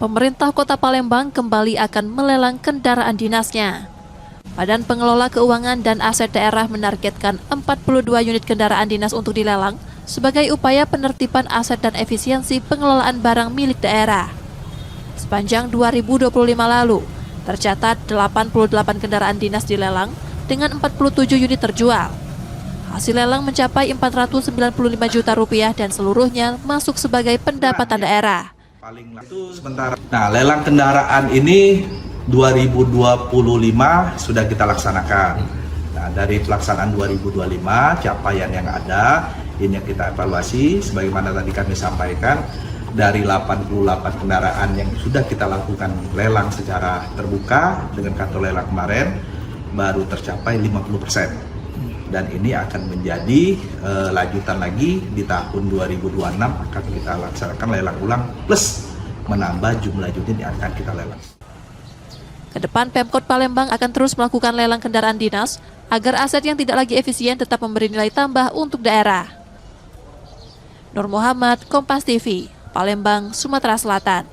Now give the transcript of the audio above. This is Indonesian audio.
pemerintah Kota Palembang kembali akan melelang kendaraan dinasnya. Badan Pengelola Keuangan dan Aset Daerah menargetkan 42 unit kendaraan dinas untuk dilelang sebagai upaya penertiban aset dan efisiensi pengelolaan barang milik daerah. Sepanjang 2025 lalu, tercatat 88 kendaraan dinas dilelang dengan 47 unit terjual. Hasil lelang mencapai 495 juta rupiah dan seluruhnya masuk sebagai pendapatan daerah. Sementara, nah lelang kendaraan ini 2025 sudah kita laksanakan. Nah, dari pelaksanaan 2025 capaian yang ada ini yang kita evaluasi sebagaimana tadi kami sampaikan dari 88 kendaraan yang sudah kita lakukan lelang secara terbuka dengan kantor lelang kemarin baru tercapai 50%. Dan ini akan menjadi lanjutan lagi di tahun 2026 akan kita laksanakan lelang ulang plus menambah jumlah unit yang akan kita lelang. Kedepan Pemkot Palembang akan terus melakukan lelang kendaraan dinas agar aset yang tidak lagi efisien tetap memberi nilai tambah untuk daerah. Nur Muhammad, Kompas TV, Palembang, Sumatera Selatan.